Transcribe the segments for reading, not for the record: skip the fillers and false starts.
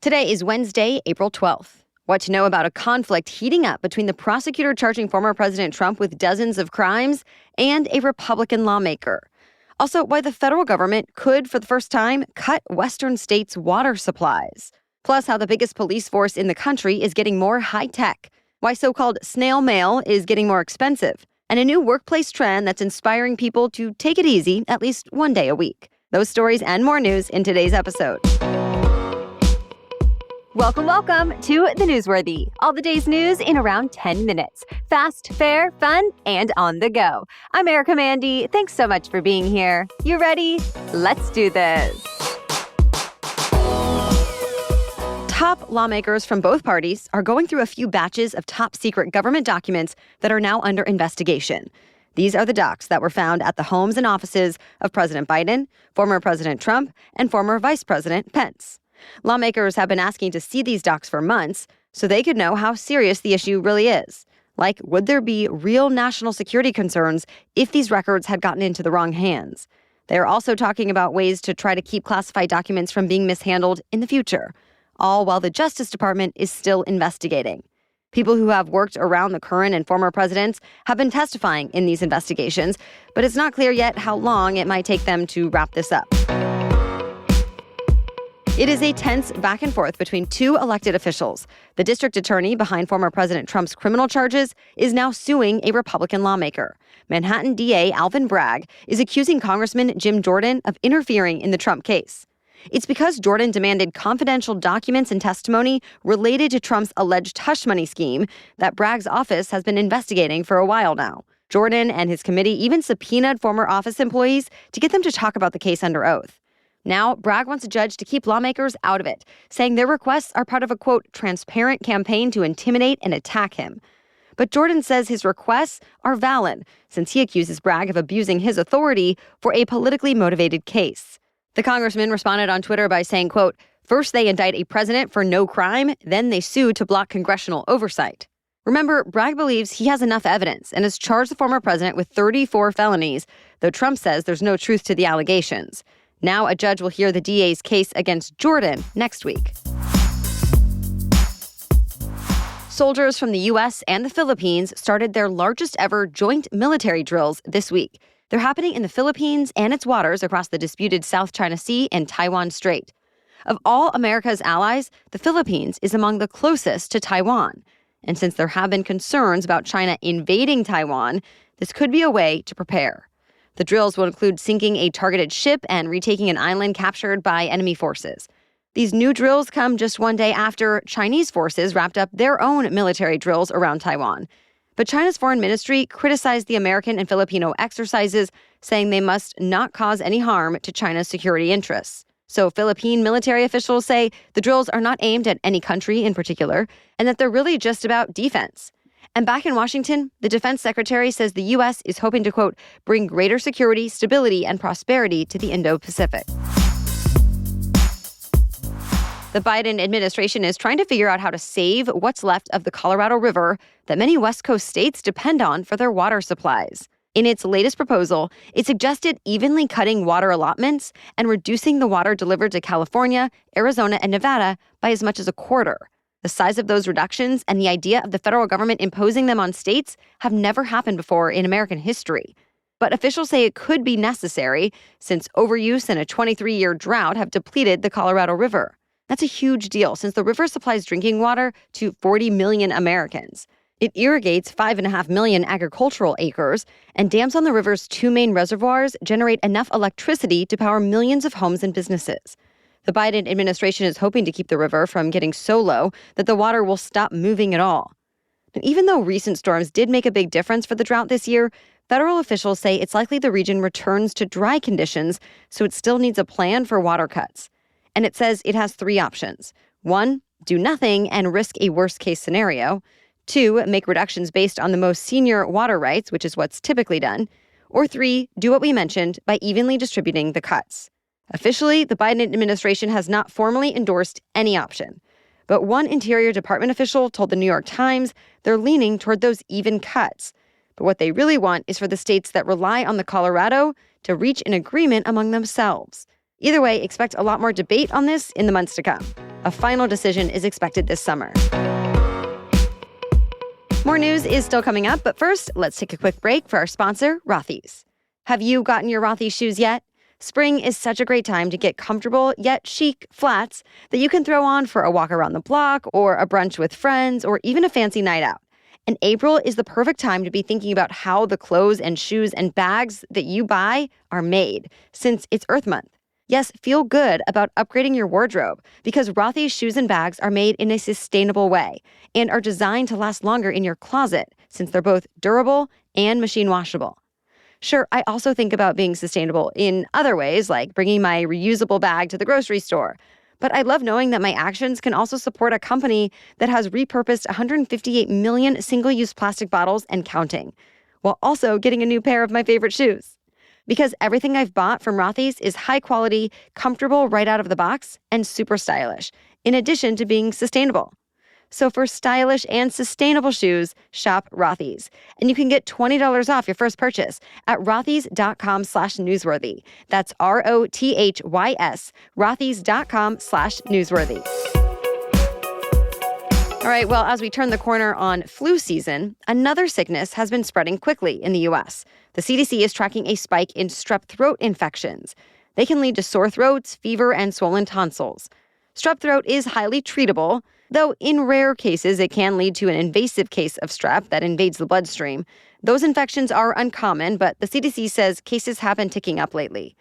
Today is Wednesday, April 12th. What to know about a conflict heating up between the prosecutor charging former President Trump with dozens of crimes and a Republican lawmaker. Also, why the federal government could, for the first time, cut Western states' water supplies. Plus, how the biggest police force in the country is getting more high-tech. Why so-called snail mail is getting more expensive. And a new workplace trend that's inspiring people to take it easy at least one day a week. Those stories and more news in today's episode. Welcome to The Newsworthy. All the day's news in around 10 minutes. Fast, fair, fun, and on the go. I'm Erica Mandy. Thanks so much for being here. You ready? Let's do this. Top lawmakers from both parties are going through a few batches of top-secret government documents that are now under investigation. These are the docs that were found at the homes and offices of President Biden, former President Trump, and former Vice President Pence. Lawmakers have been asking to see these docs for months so they could know how serious the issue really is. Like, would there be real national security concerns if these records had gotten into the wrong hands? They are also talking about ways to try to keep classified documents from being mishandled in the future, all while the Justice Department is still investigating. People who have worked around the current and former presidents have been testifying in these investigations, but it's not clear yet how long it might take them to wrap this up. It is a tense back and forth between two elected officials. The district attorney behind former President Trump's criminal charges is now suing a Republican lawmaker. Manhattan DA Alvin Bragg is accusing Congressman Jim Jordan of interfering in the Trump case. It's because Jordan demanded confidential documents and testimony related to Trump's alleged hush money scheme that Bragg's office has been investigating for a while now. Jordan and his committee even subpoenaed former office employees to get them to talk about the case under oath. Now, Bragg wants a judge to keep lawmakers out of it, saying their requests are part of a, quote, transparent campaign to intimidate and attack him. But Jordan says his requests are valid, since he accuses Bragg of abusing his authority for a politically motivated case. The congressman responded on Twitter by saying, quote, first they indict a president for no crime, then they sue to block congressional oversight. Remember, Bragg believes he has enough evidence and has charged the former president with 34 felonies, though Trump says there's no truth to the allegations. Now a judge will hear the DA's case against Jordan next week. Soldiers from the U.S. and the Philippines started their largest ever joint military drills this week. They're happening in the Philippines and its waters across the disputed South China Sea and Taiwan Strait. Of all America's allies, the Philippines is among the closest to Taiwan. And since there have been concerns about China invading Taiwan, this could be a way to prepare. The drills will include sinking a targeted ship and retaking an island captured by enemy forces. These new drills come just one day after Chinese forces wrapped up their own military drills around Taiwan. But China's foreign ministry criticized the American and Filipino exercises, saying they must not cause any harm to China's security interests. So Philippine military officials say the drills are not aimed at any country in particular, and that they're really just about defense. And back in Washington, the defense secretary says the U.S. is hoping to, quote, bring greater security, stability, and prosperity to the Indo-Pacific. The Biden administration is trying to figure out how to save what's left of the Colorado River that many West Coast states depend on for their water supplies. In its latest proposal, it suggested evenly cutting water allotments and reducing the water delivered to California, Arizona, and Nevada by as much as a quarter. The size of those reductions and the idea of the federal government imposing them on states have never happened before in American history. But officials say it could be necessary since overuse and a 23-year drought have depleted the Colorado River. That's a huge deal since the river supplies drinking water to 40 million Americans. It irrigates 5.5 million agricultural acres, and dams on the river's two main reservoirs generate enough electricity to power millions of homes and businesses. The Biden administration is hoping to keep the river from getting so low that the water will stop moving at all. And even though recent storms did make a big difference for the drought this year, federal officials say it's likely the region returns to dry conditions, so it still needs a plan for water cuts. And it says it has three options. 1, do nothing and risk a worst-case scenario. 2, make reductions based on the most senior water rights, which is what's typically done. Or 3, do what we mentioned by evenly distributing the cuts. Officially, the Biden administration has not formally endorsed any option. But one Interior Department official told the New York Times they're leaning toward those even cuts. But what they really want is for the states that rely on the Colorado to reach an agreement among themselves. Either way, expect a lot more debate on this in the months to come. A final decision is expected this summer. More news is still coming up, but first, let's take a quick break for our sponsor, Rothy's. Have you gotten your Rothy's shoes yet? Spring is such a great time to get comfortable yet chic flats that you can throw on for a walk around the block or a brunch with friends or even a fancy night out. And April is the perfect time to be thinking about how the clothes and shoes and bags that you buy are made, since it's Earth Month. Yes, feel good about upgrading your wardrobe because Rothy's shoes and bags are made in a sustainable way and are designed to last longer in your closet since they're both durable and machine washable. Sure, I also think about being sustainable in other ways, like bringing my reusable bag to the grocery store. But I love knowing that my actions can also support a company that has repurposed 158 million single-use plastic bottles and counting, while also getting a new pair of my favorite shoes. Because everything I've bought from Rothy's is high quality, comfortable right out of the box, and super stylish, in addition to being sustainable. So for stylish and sustainable shoes, shop Rothy's. And you can get $20 off your first purchase at rothys.com/newsworthy. That's ROTHYS, rothys.com/newsworthy. All right, well, as we turn the corner on flu season, another sickness has been spreading quickly in the U.S. The CDC is tracking a spike in strep throat infections. They can lead to sore throats, fever, and swollen tonsils. Strep throat is highly treatable, though in rare cases it can lead to an invasive case of strep that invades the bloodstream. Those infections are uncommon, but the CDC says cases have been ticking up lately.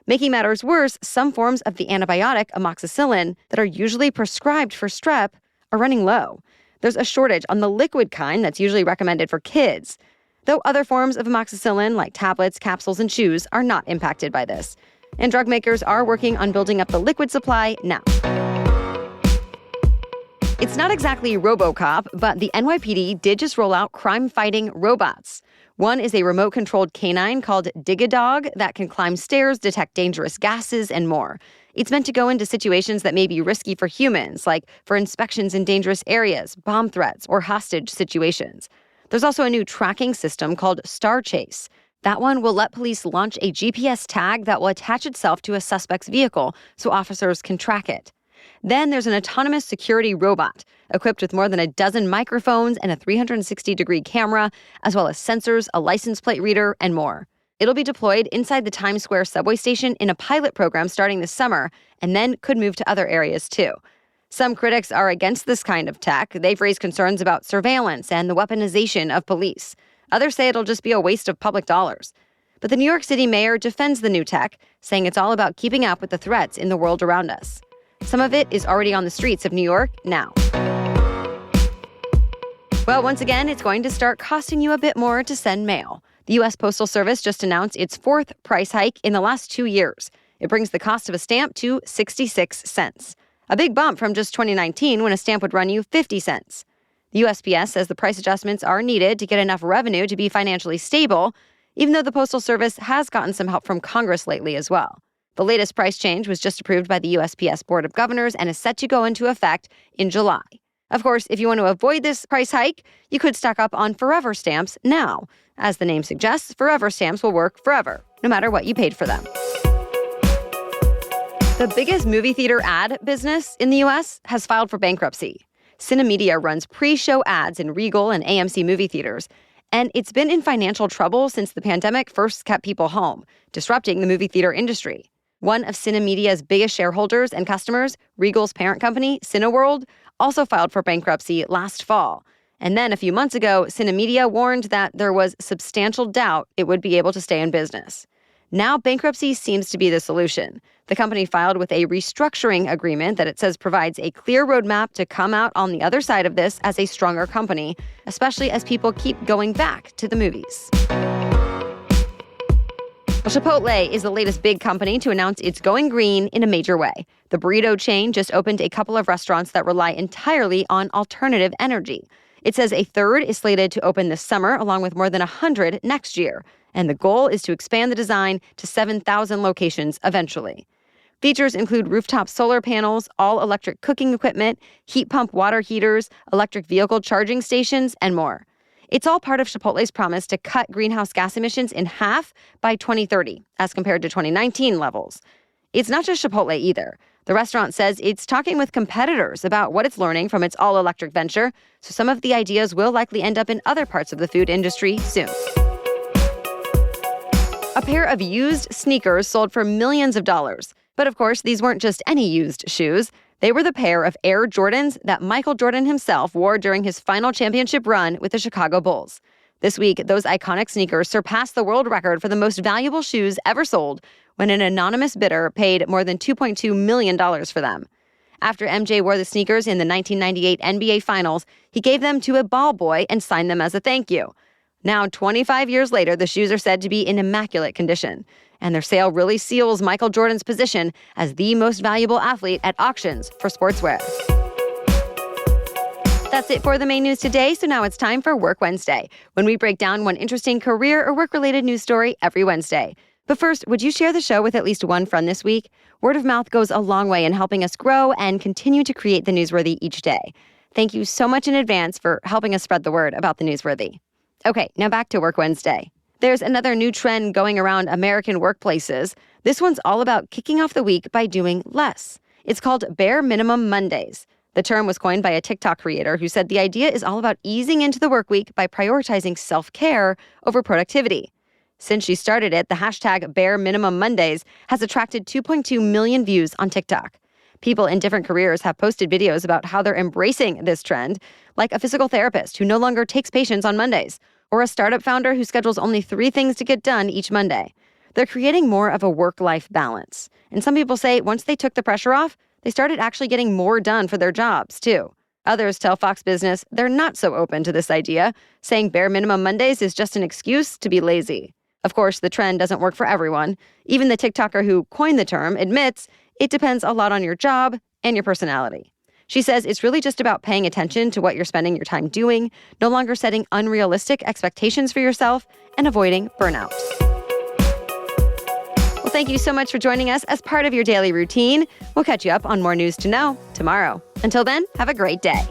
Making matters worse, some forms of the antibiotic amoxicillin that are usually prescribed for strep are running low. There's a shortage on the liquid kind that's usually recommended for kids, though other forms of amoxicillin like tablets, capsules, and chews are not impacted by this. And drug makers are working on building up the liquid supply now. It's not exactly RoboCop, but the NYPD did just roll out crime-fighting robots. One is a remote-controlled canine called Dig-A-Dog that can climb stairs, detect dangerous gases, and more. It's meant to go into situations that may be risky for humans, like for inspections in dangerous areas, bomb threats, or hostage situations. There's also a new tracking system called Star Chase. That one will let police launch a GPS tag that will attach itself to a suspect's vehicle so officers can track it. Then there's an autonomous security robot equipped with more than a dozen microphones and a 360-degree camera, as well as sensors, a license plate reader, and more. It'll be deployed inside the Times Square subway station in a pilot program starting this summer, and then could move to other areas too. Some critics are against this kind of tech. They've raised concerns about surveillance and the weaponization of police. Others say it'll just be a waste of public dollars. But the New York City mayor defends the new tech, saying it's all about keeping up with the threats in the world around us. Some of it is already on the streets of New York now. Well, once again, it's going to start costing you a bit more to send mail. The U.S. Postal Service just announced its fourth price hike in the last 2 years. It brings the cost of a stamp to 66 cents. A big bump from just 2019 when a stamp would run you 50 cents. The USPS says the price adjustments are needed to get enough revenue to be financially stable, even though the Postal Service has gotten some help from Congress lately as well. The latest price change was just approved by the USPS Board of Governors and is set to go into effect in July. Of course, if you want to avoid this price hike, you could stock up on Forever stamps now. As the name suggests, Forever stamps will work forever, no matter what you paid for them. The biggest movie theater ad business in the U.S. has filed for bankruptcy. Cinemedia runs pre-show ads in Regal and AMC movie theaters, and it's been in financial trouble since the pandemic first kept people home, disrupting the movie theater industry. One of Cinemedia's biggest shareholders and customers, Regal's parent company, Cineworld, also filed for bankruptcy last fall. And then a few months ago, Cinemedia warned that there was substantial doubt it would be able to stay in business. Now bankruptcy seems to be the solution. The company filed with a restructuring agreement that it says provides a clear roadmap to come out on the other side of this as a stronger company, especially as people keep going back to the movies. Well, Chipotle is the latest big company to announce it's going green in a major way. The burrito chain just opened a couple of restaurants that rely entirely on alternative energy. It says a third is slated to open this summer, along with more than 100 next year. And the goal is to expand the design to 7,000 locations eventually. Features include rooftop solar panels, all-electric cooking equipment, heat pump water heaters, electric vehicle charging stations, and more. It's all part of Chipotle's promise to cut greenhouse gas emissions in half by 2030, as compared to 2019 levels. It's not just Chipotle either. The restaurant says it's talking with competitors about what it's learning from its all-electric venture, so some of the ideas will likely end up in other parts of the food industry soon. A pair of used sneakers sold for millions of dollars. But of course, these weren't just any used shoes. They were the pair of Air Jordans that Michael Jordan himself wore during his final championship run with the Chicago Bulls. This week, those iconic sneakers surpassed the world record for the most valuable shoes ever sold when an anonymous bidder paid more than $2.2 million for them. After MJ wore the sneakers in the 1998 NBA Finals, he gave them to a ball boy and signed them as a thank you. Now, 25 years later, the shoes are said to be in immaculate condition, and their sale really seals Michael Jordan's position as the most valuable athlete at auctions for sportswear. That's it for the main news today, so now it's time for Work Wednesday, when we break down one interesting career or work-related news story every Wednesday. But first, would you share the show with at least one friend this week? Word of mouth goes a long way in helping us grow and continue to create the newsworthy each day. Thank you so much in advance for helping us spread the word about the newsworthy. Okay, now back to Work Wednesday. There's another new trend going around American workplaces. This one's all about kicking off the week by doing less. It's called Bare Minimum Mondays. The term was coined by a TikTok creator who said the idea is all about easing into the work week by prioritizing self-care over productivity. Since she started it, the hashtag Bare Minimum Mondays has attracted 2.2 million views on TikTok. People in different careers have posted videos about how they're embracing this trend, like a physical therapist who no longer takes patients on Mondays, or a startup founder who schedules only 3 things to get done each Monday. They're creating more of a work-life balance. And some people say once they took the pressure off, they started actually getting more done for their jobs, too. Others tell Fox Business they're not so open to this idea, saying Bare Minimum Mondays is just an excuse to be lazy. Of course, the trend doesn't work for everyone. Even the TikToker who coined the term admits it depends a lot on your job and your personality. She says it's really just about paying attention to what you're spending your time doing, no longer setting unrealistic expectations for yourself, and avoiding burnout. Well, thank you so much for joining us as part of your daily routine. We'll catch you up on more news to know tomorrow. Until then, have a great day.